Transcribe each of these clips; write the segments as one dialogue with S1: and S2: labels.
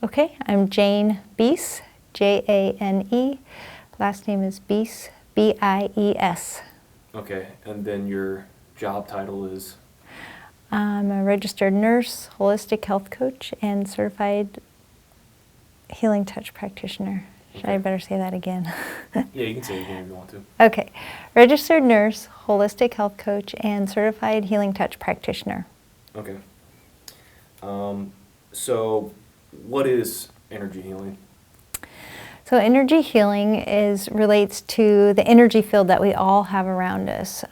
S1: Okay, I'm Jane Bies, Jane. Last name is Bies, Bies.
S2: Okay, and then your job title is?
S1: I'm a registered nurse, holistic health coach, and certified healing touch practitioner. Should I
S2: Okay.
S1: better say that again?
S2: Yeah, you can say it again if you want to.
S1: Okay, registered nurse, holistic health coach, and certified healing touch practitioner.
S2: Okay. So what is energy healing?
S1: So energy healing relates to the energy field that we all have around us.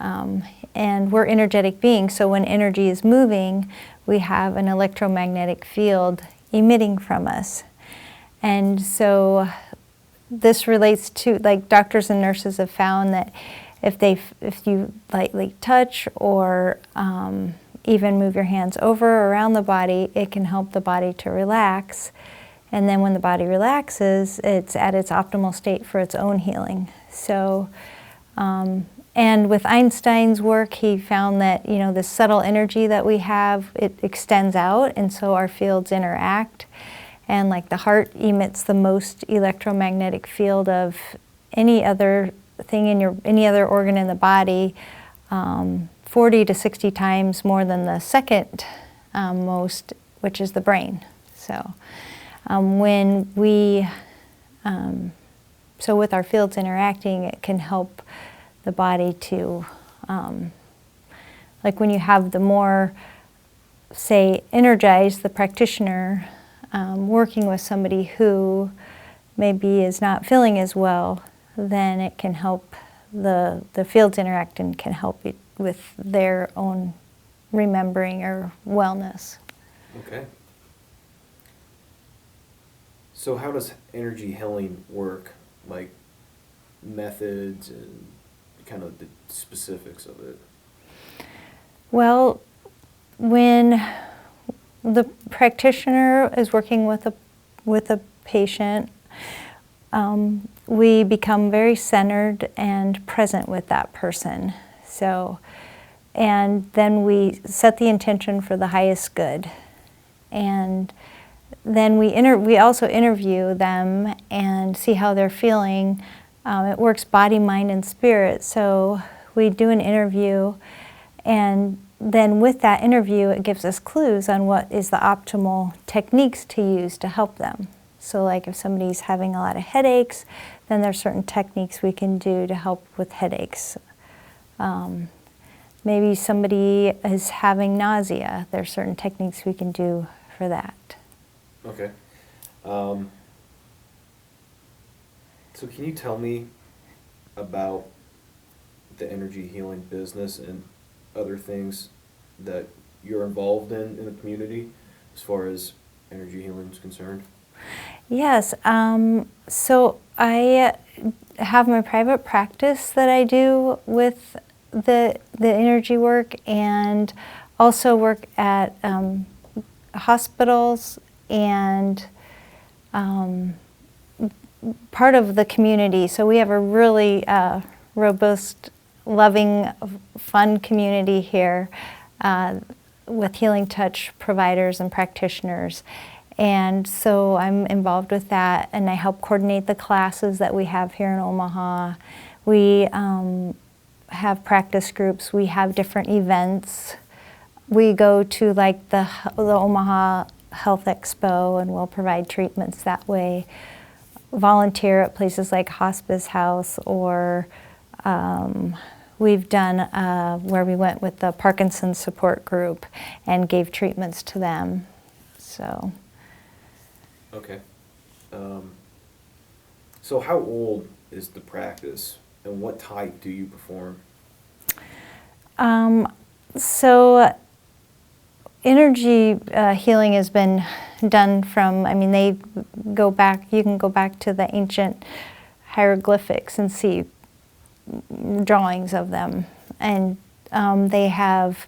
S1: And we're energetic beings, so when energy is moving, we have an electromagnetic field emitting from us. And so this relates to, like, doctors and nurses have found that if you lightly touch or even move your hands over or around the body, it can help the body to relax. And then when the body relaxes, it's at its optimal state for its own healing. So, and with Einstein's work, he found that, this subtle energy that we have, it extends out, and so our fields interact. And like the heart emits the most electromagnetic field of any other thing any other organ in the body, 40 to 60 times more than the second most, which is the brain. So so with our fields interacting, it can help the body to, like when you have the more, say, energized, the practitioner, working with somebody who maybe is not feeling as well, then it can help the fields interact and can help it with their own remembering or wellness.
S2: Okay. So how does energy healing work? Like methods and kind of the specifics of it?
S1: Well, when the practitioner is working with a patient, we become very centered and present with that person. So, and then we set the intention for the highest good, and then we also interview them and see how they're feeling. It works body, mind, and spirit. So we do an interview, and then with that interview, it gives us clues on what is the optimal techniques to use to help them. So like if somebody's having a lot of headaches, then there's certain techniques we can do to help with headaches. Maybe somebody is having nausea, there's certain techniques we can do for that.
S2: Okay. So can you tell me about the energy healing business and other things that you're involved in the community as far as energy healing is concerned?
S1: Yes. So I have my private practice that I do with the energy work, and also work at hospitals and part of the community. So we have a really robust, loving, fun community here with healing touch providers and practitioners. And so I'm involved with that, and I help coordinate the classes that we have here in Omaha. We have practice groups, we have different events. We go to like the Omaha Health Expo, and we'll provide treatments that way. Volunteer at places like Hospice House, or we've done where we went with the Parkinson's support group and gave treatments to them. So.
S2: Okay. So how old is the practice, and what type do you perform?
S1: So energy healing has been done from, you can go back to the ancient hieroglyphics and see drawings of them. And they have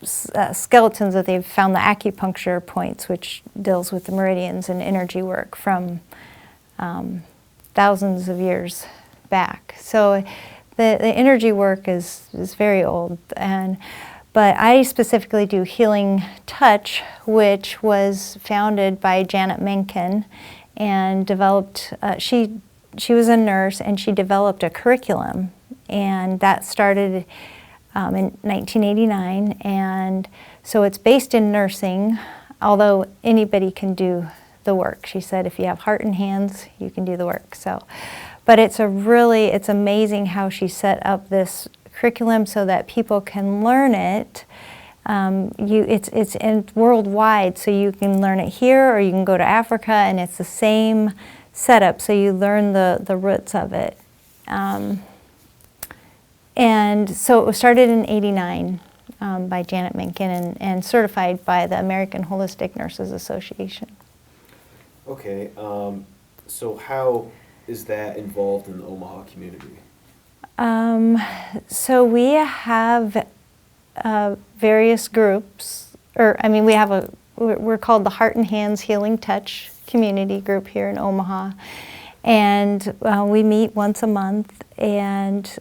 S1: skeletons that they've found, the acupuncture points, which deals with the meridians and energy work from thousands of years back. So the energy work is very old, But I specifically do Healing Touch, which was founded by Janet Menken and developed, she was a nurse and she developed a curriculum, and that started in 1989, and so it's based in nursing, although anybody can do the work. She said if you have heart and hands, you can do the work. So, but it's amazing how she set up this curriculum so that people can learn it. It's worldwide, so you can learn it here or you can go to Africa, and it's the same setup, so you learn the roots of it. And so it was started in '89 by Janet Menken and certified by the American Holistic Nurses Association.
S2: Okay, so how is that involved in the Omaha community?
S1: So we have various groups, we're called the Heart and Hands Healing Touch community group here in Omaha, and we meet once a month and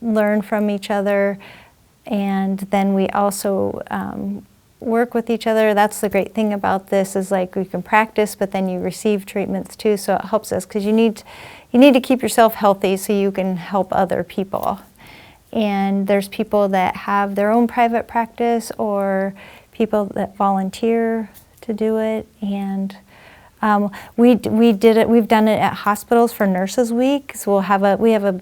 S1: learn from each other, and then we also work with each other. That's the great thing about this, is like we can practice, but then you receive treatments too, so it helps us, because you need to keep yourself healthy so you can help other people. And there's people that have their own private practice or people that volunteer to do it, and we've done it at hospitals for Nurses Week, so we have a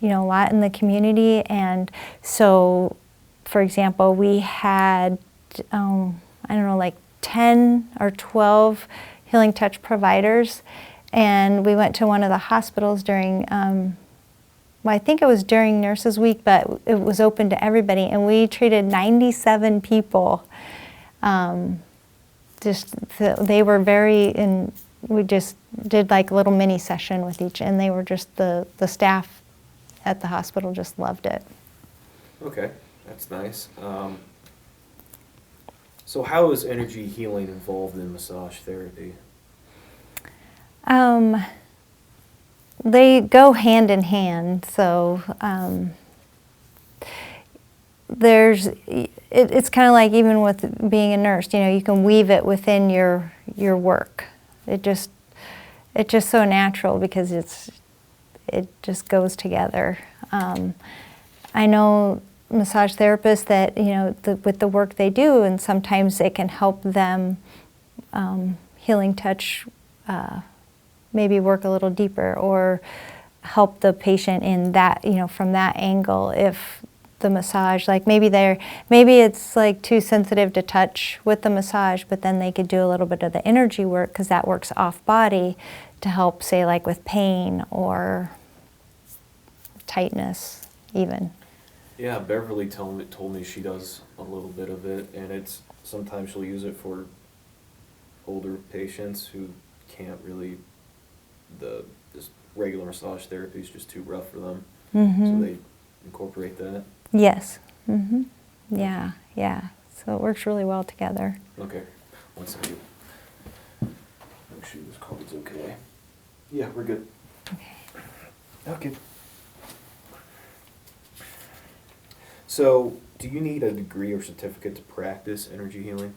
S1: lot in the community, and so, for example, we had, like 10 or 12 Healing Touch providers, and we went to one of the hospitals during, I think it was during Nurses Week, but it was open to everybody, and we treated 97 people. They were we just did like a little mini session with each, and they were just, the staff at the hospital just loved it.
S2: Okay, that's nice. So how is energy healing involved in massage therapy?
S1: They go hand in hand. So it's kind of like even with being a nurse, you can weave it within your work. It's just so natural because it just goes together. I know massage therapists that, with the work they do, and sometimes it can help them, Healing Touch, maybe work a little deeper or help the patient in that, from that angle. If the massage, like maybe it's like too sensitive to touch with the massage, but then they could do a little bit of the energy work, because that works off body to help, say, like with pain or tightness even.
S2: Yeah, Beverly told me she does a little bit of it, and sometimes she'll use it for older patients who can't really, this regular massage therapy is just too rough for them. Mm-hmm. So they incorporate that.
S1: Yes. Mm-hmm. Yeah. So it works really well together.
S2: Okay. One second. Make sure this card's okay. Yeah, we're good. Okay. So, do you need a degree or certificate to practice energy healing?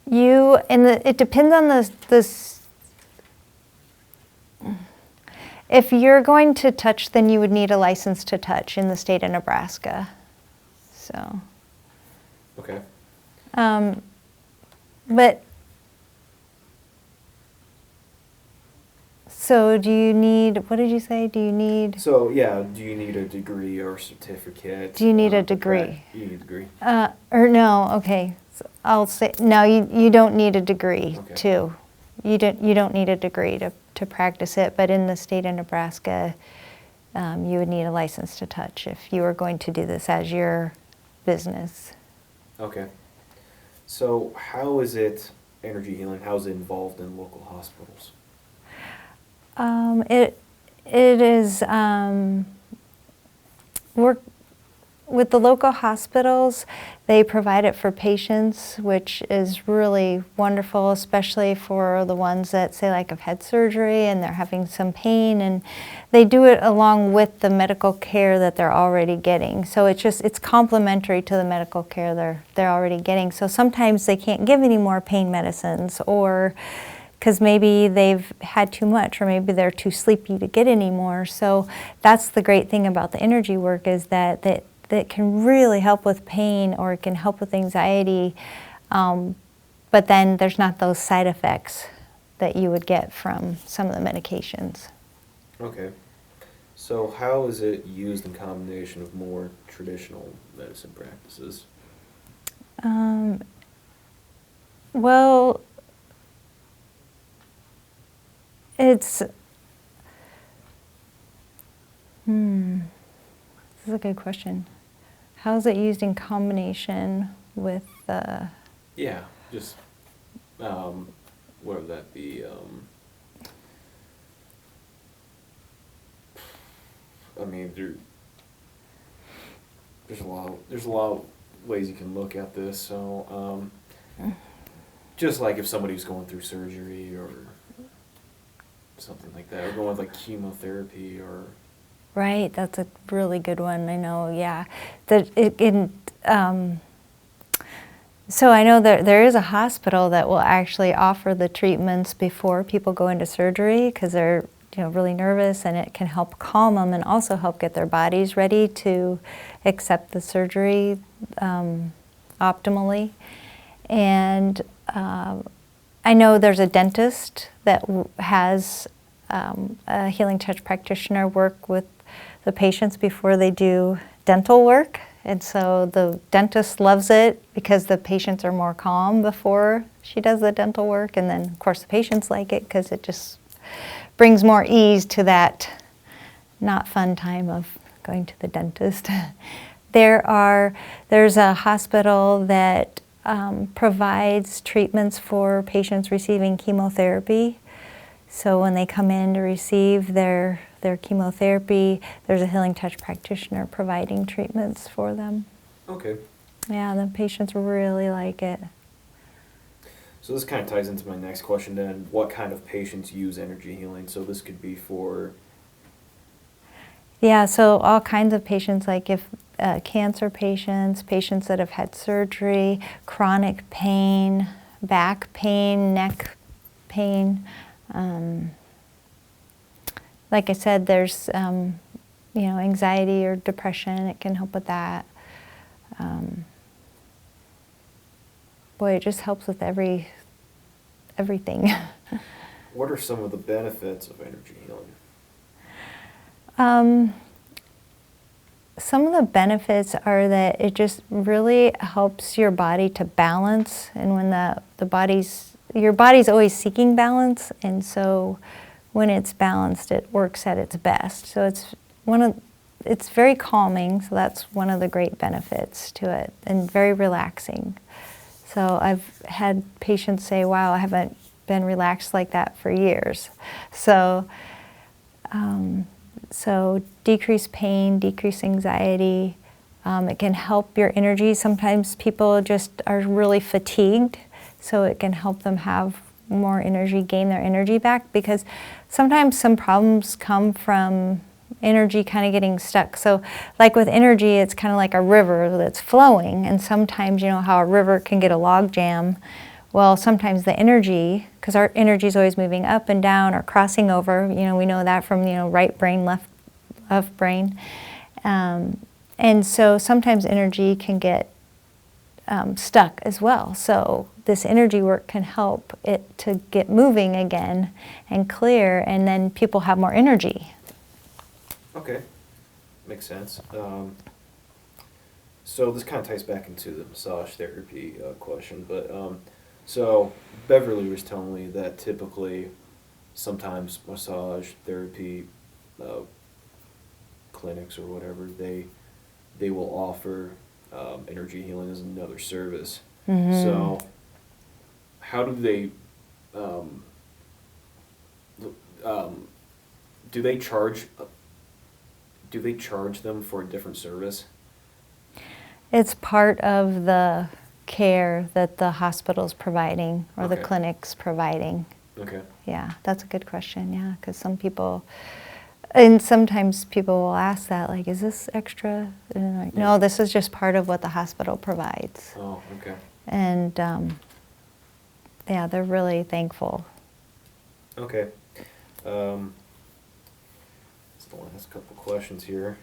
S1: It depends on this. If you're going to touch, then you would need a license to touch in the state of Nebraska. So.
S2: Okay.
S1: But. So do you need, what did you say? Do you need
S2: a degree or certificate?
S1: Do you need a degree?
S2: You need a degree.
S1: No, okay. So I'll say, no, you don't need a degree
S2: okay.
S1: You don't need a degree to practice it, but in the state of Nebraska, you would need a license to touch if you were going to do this as your business.
S2: Okay. So how is it, energy healing, how is it involved in local hospitals?
S1: It is with the local hospitals, they provide it for patients, which is really wonderful, especially for the ones that say like have had surgery and they're having some pain, and they do it along with the medical care that they're already getting. So it's complementary to the medical care they're already getting. So sometimes they can't give any more pain medicines, or because maybe they've had too much, or maybe they're too sleepy to get any more. So that's the great thing about the energy work, is that can really help with pain, or it can help with anxiety, but then there's not those side effects that you would get from some of the medications.
S2: Okay. So how is it used in combination with more traditional medicine practices?
S1: Well, it's, this is a good question. How is it used in combination with
S2: Yeah, just, what would that be? I mean, there's a lot of ways you can look at this. So, just like if somebody's going through surgery or something like that, or going with like chemotherapy or.
S1: Right, that's a really good one. I know, yeah. So I know that there is a hospital that will actually offer the treatments before people go into surgery, because they're really nervous, and it can help calm them and also help get their bodies ready to accept the surgery optimally. And I know there's a dentist that has a healing touch practitioner work with the patients before they do dental work. And so the dentist loves it because the patients are more calm before she does the dental work. And then, of course, the patients like it because it just brings more ease to that not fun time of going to the dentist. There's a hospital that provides treatments for patients receiving chemotherapy. So when they come in to receive their chemotherapy, there's a healing touch practitioner providing treatments for them.
S2: Okay.
S1: Yeah, the patients really like it.
S2: So this kind of ties into my next question then. What kind of patients use energy healing? So this could be for...
S1: Yeah, so all kinds of patients, like if cancer patients, patients that have had surgery, chronic pain, back pain, neck pain. Like I said, there's anxiety or depression. It can help with that. Boy, it just helps with everything.
S2: What are some of the benefits of energy healing?
S1: Some of the benefits are that it just really helps your body to balance, and when your body's always seeking balance, and so when it's balanced, it works at its best. So it's very calming, so that's one of the great benefits to it, and very relaxing. So I've had patients say, wow, I haven't been relaxed like that for years. So decrease pain, decrease anxiety. It can help your energy. Sometimes people just are really fatigued, so it can help them have more energy, gain their energy back, because sometimes some problems come from energy kind of getting stuck. So like with energy, it's kind of like a river that's flowing, and sometimes you know how a river can get a log jam. Well, sometimes the energy, because our energy is always moving up and down or crossing over, we know that from right brain, left brain. And so sometimes energy can get stuck as well. So this energy work can help it to get moving again and clear, and then people have more energy.
S2: Okay, makes sense. So this kind of ties back into the massage therapy question, but so Beverly was telling me that typically sometimes massage therapy clinics or whatever, they will offer energy healing as another service.
S1: Mm-hmm.
S2: So how do they do they charge them for a different service?
S1: It's part of the care that the hospital's providing or the
S2: Okay.
S1: clinic's providing.
S2: Okay.
S1: Yeah, that's a good question, yeah, because some people, and sometimes people will ask that, like, is this extra? And I'm like, no,
S2: Yeah.
S1: this is just part of what the hospital provides.
S2: Oh, okay.
S1: And yeah, they're really thankful.
S2: Okay. Just the last couple questions here.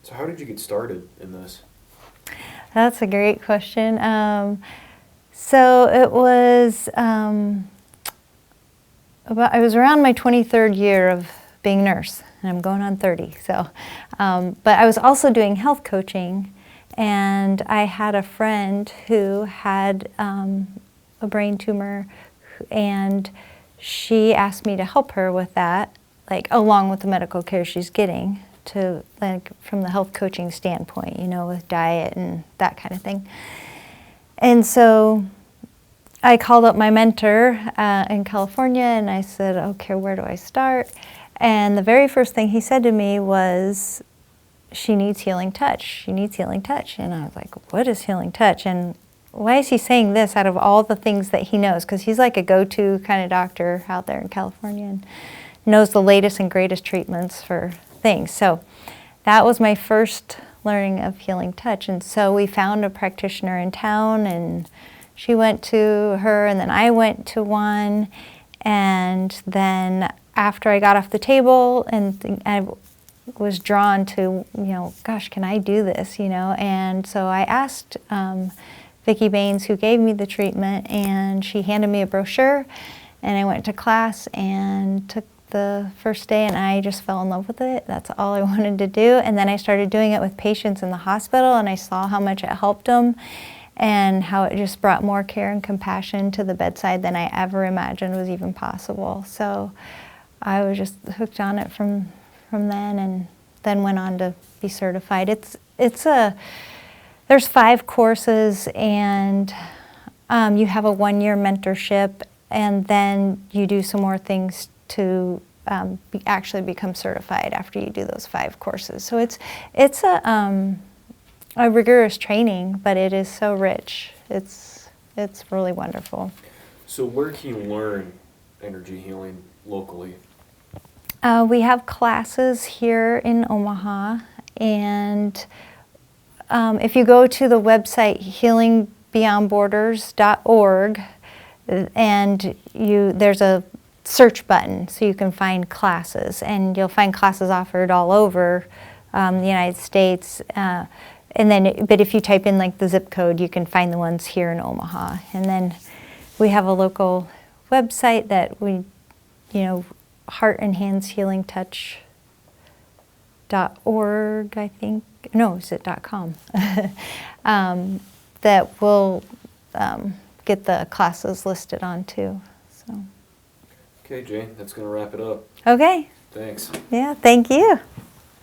S2: So how did you get started in this?
S1: That's a great question. So it was I was around my 23rd year of being a nurse, and I'm going on 30. So, but I was also doing health coaching, and I had a friend who had a brain tumor, and she asked me to help her with that, like along with the medical care she's getting, to like from the health coaching standpoint, you know, with diet and that kind of thing. And so I called up my mentor in California and I said, okay, where do I start? And the very first thing he said to me was, she needs healing touch. She needs healing touch. And I was like, what is healing touch? And why is he saying this out of all the things that he knows? Because he's like a go-to kind of doctor out there in California and knows the latest and greatest treatments for things. So that was my first learning of healing touch. And so we found a practitioner in town, and she went to her, and then I went to one. And then after I got off the table, and I was drawn to, you know, gosh, can I do this, you know? And so I asked Vicki Baines, who gave me the treatment, and she handed me a brochure, and I went to class and took the first day, and I just fell in love with it. That's all I wanted to do. And then I started doing it with patients in the hospital, and I saw how much it helped them and how it just brought more care and compassion to the bedside than I ever imagined was even possible. So I was just hooked on it from then, and then went on to be certified. There's 5 courses, and you have a 1-year mentorship, and then you do some more things to actually become certified after you do those 5 courses. So it's a rigorous training, but it is so rich. It's really wonderful.
S2: So where can you learn energy healing locally?
S1: We have classes here in Omaha, and if you go to the website healingbeyondborders.org, and there's a search button, so you can find classes, and you'll find classes offered all over the United States. But if you type in like the zip code, you can find the ones here in Omaha. And then we have a local website that we, Heart and Hands Healing Touch.org, I think. No, is it .com? That will get the classes listed on too. So.
S2: Okay, Jane, that's going to wrap it up.
S1: Okay.
S2: Thanks.
S1: Yeah, thank you.